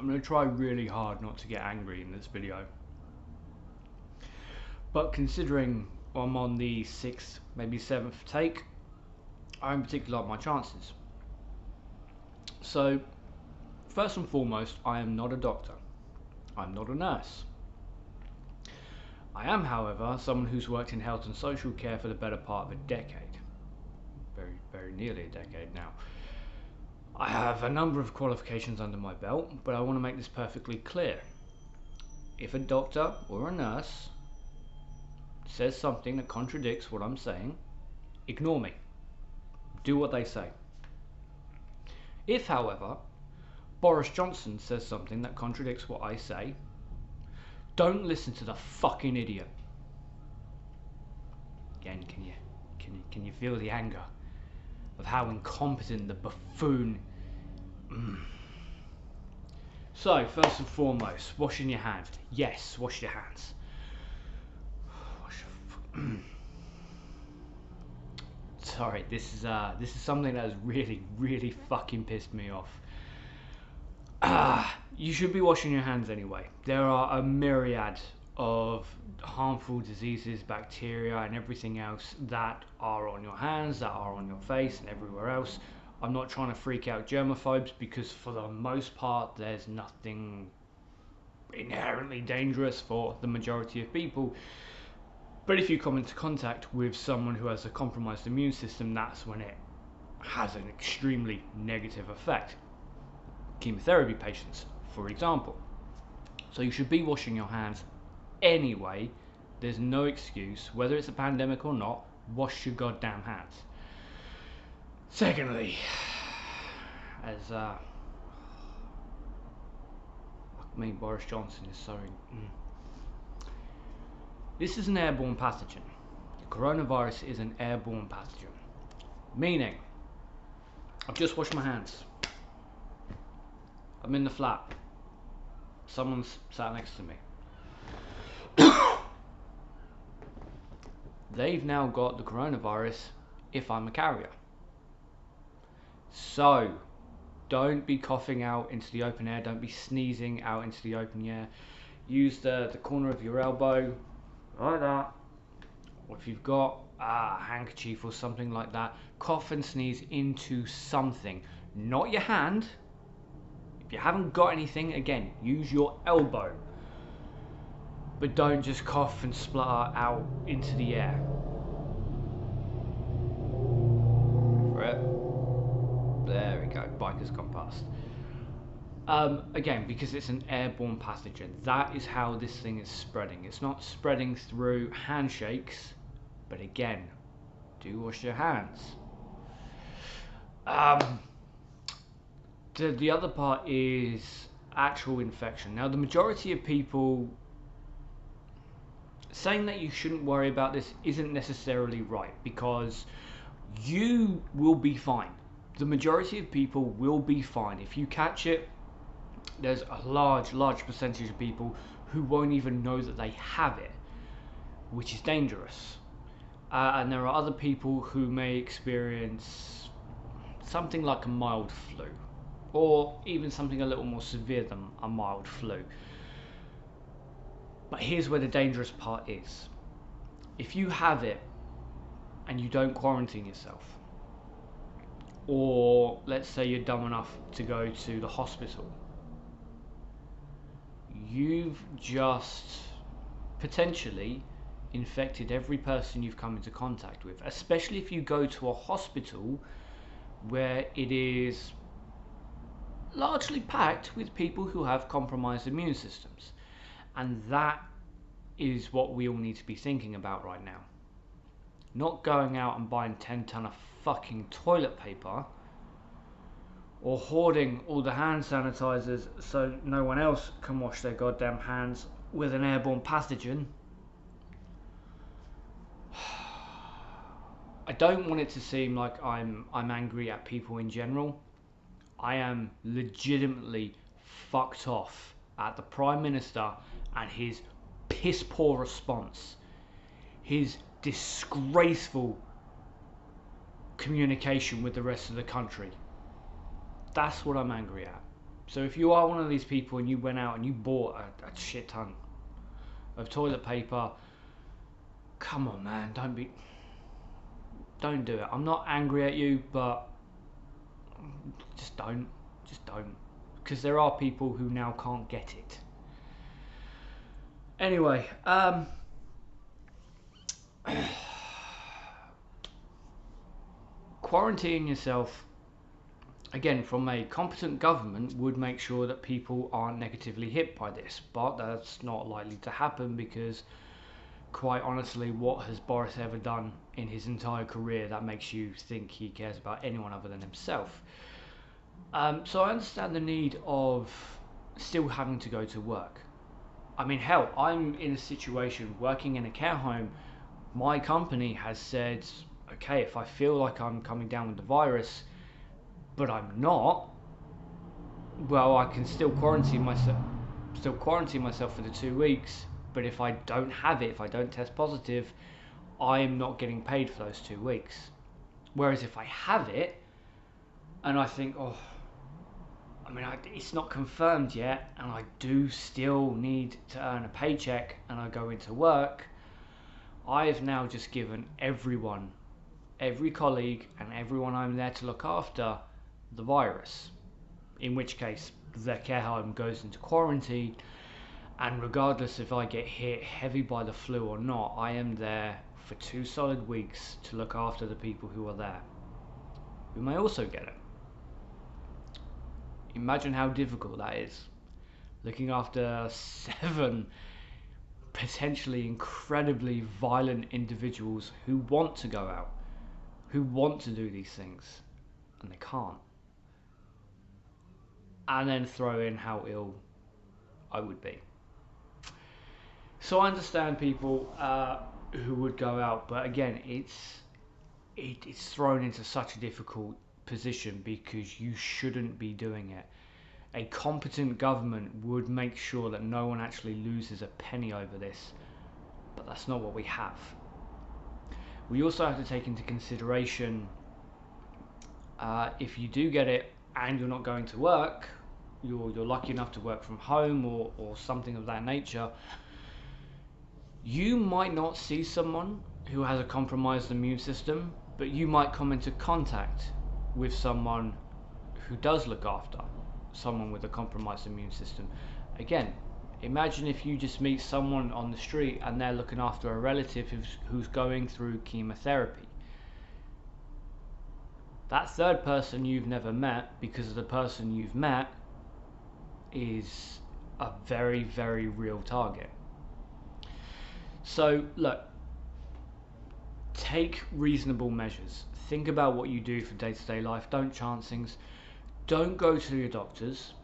I'm going to try really hard not to get angry in this video. But considering I'm on the 6th, maybe 7th take, I in particular like my chances. So, first and foremost, I am not a doctor. I'm not a nurse. I am, however, someone who's worked in health and social care for the better part of a decade. Very nearly a decade now. I have a number of qualifications under my belt, but I want to make this perfectly clear. If a doctor or a nurse says something that contradicts what I'm saying, ignore me. Do what they say. If, however, Boris Johnson says something that contradicts what I say, don't listen to the fucking idiot. Again, can you feel the anger of how incompetent the buffoon? So, first and foremost, washing your hands. Yes, wash your hands. Sorry, this is something that has really fucking pissed me off. You should be washing your hands anyway. There are a myriad of harmful diseases, bacteria and everything else that are on your hands, that are on your face and everywhere else. I'm not trying to freak out germaphobes because for the most part there's nothing inherently dangerous for the majority of people. But if you come into contact with someone who has a compromised immune system, that's when it has an extremely negative effect. Chemotherapy patients, for example. So you should be washing your hands anyway. There's no excuse, whether it's a pandemic or not, wash your goddamn hands. Secondly, Boris Johnson is so... This is an airborne pathogen. The coronavirus is an airborne pathogen. Meaning, I've just washed my hands. I'm in the flat. Someone's sat next to me. They've now got the coronavirus if I'm a carrier. So, don't be coughing out into the open air. Don't be sneezing out into the open air. Use the corner of your elbow, like that. Or if you've got a handkerchief or something like that, cough and sneeze into something. Not your hand. If you haven't got anything, again, use your elbow. But don't just cough and splutter out into the air. For it. There we go, bike has gone past. Again, because it's an airborne pathogen, that is how this thing is spreading. It's not spreading through handshakes, but again, do wash your hands. The other part is actual infection. Now, the majority of people saying that you shouldn't worry about this isn't necessarily right, because you will be fine. The majority of people will be fine. If you catch it, there's a large percentage of people who won't even know that they have it, which is dangerous. And there are other people who may experience something like a mild flu, or even something a little more severe than a mild flu. But here's where the dangerous part is. If you have it and you don't quarantine yourself, or let's say you're dumb enough to go to the hospital, you've just potentially infected every person you've come into contact with, especially if you go to a hospital where it is largely packed with people who have compromised immune systems. And that is what we all need to be thinking about right now. Not going out and buying 10 ton of fucking toilet paper, or hoarding all the hand sanitizers so no one else can wash their goddamn hands with an airborne pathogen. I don't want it to seem like I'm angry at people in general. I am legitimately fucked off at the Prime Minister and his piss poor response. His disgraceful communication with the rest of the country. That's what I'm angry at. So if you are one of these people and you went out and you bought a shit ton of toilet paper, come on, man, don't do it. I'm not angry at you, but just don't, because there are people who now can't get it. Anyway, quarantining yourself, again, from a competent government would make sure that people aren't negatively hit by this, but that's not likely to happen because, quite honestly, what has Boris ever done in his entire career that makes you think he cares about anyone other than himself? So I understand the need of still having to go to work. I mean, hell, I'm in a situation working in a care home. My company has said, okay, if I feel like I'm coming down with the virus, but I'm not, well, I can still quarantine myself for the 2 weeks. But if I don't have it, if I don't test positive, I am not getting paid for those 2 weeks. Whereas if I have it, and I think, it's not confirmed yet, and I do still need to earn a paycheck, and I go into work, I have now just given everyone, every colleague, and everyone I'm there to look after, the virus. In which case, their care home goes into quarantine, and regardless if I get hit heavy by the flu or not, I am there for 2 solid weeks to look after the people who are there, who may also get it. Imagine how difficult that is. Looking after 7 potentially incredibly violent individuals who want to go out, who want to do these things, and they can't. And then throw in how ill I would be. So I understand people who would go out, but again, it's thrown into such a difficult position because you shouldn't be doing it. A competent government would make sure that no one actually loses a penny over this, but that's not what we have. We also have to take into consideration if you do get it and you're not going to work, you're lucky enough to work from home or something of that nature, you might not see someone who has a compromised immune system, but you might come into contact with someone who does look after someone with a compromised immune system. Again, imagine if you just meet someone on the street and they're looking after a relative who's going through chemotherapy. That third person you've never met, because the person you've met is a very, very real target. So look, take reasonable measures. Think about what you do for day-to-day life. Don't chance things. Don't go to your doctors.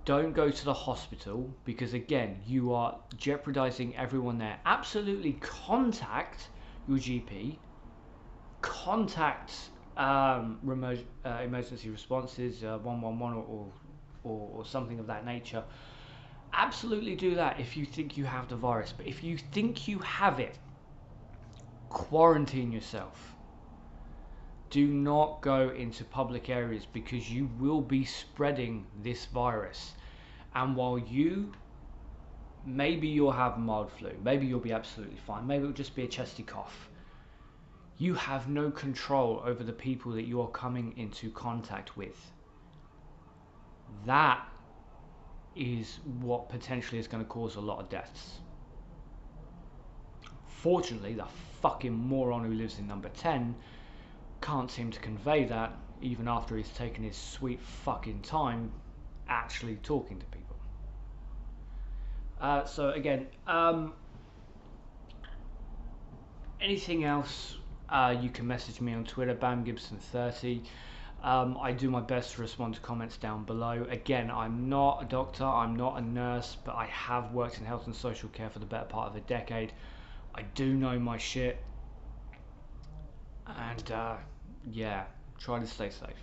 Don't go to the hospital, because again, you are jeopardizing everyone there. Absolutely contact your GP. Contact emergency responses, 111 or something of that nature. Absolutely do that if you think you have the virus. But if you think you have it, quarantine yourself. Do not go into public areas, because you will be spreading this virus. And while maybe you'll have mild flu, maybe you'll be absolutely fine, maybe it'll just be a chesty cough, you have no control over the people that you are coming into contact with. That is what potentially is going to cause a lot of deaths. Fortunately, the fucking moron who lives in number 10 can't seem to convey that, even after he's taken his sweet fucking time actually talking to people. So again, anything else, you can message me on Twitter, BamGibson30. I do my best to respond to comments down below. Again, I'm not a doctor, I'm not a nurse, but I have worked in health and social care for the better part of a decade. I do know my shit. And yeah, try to stay safe.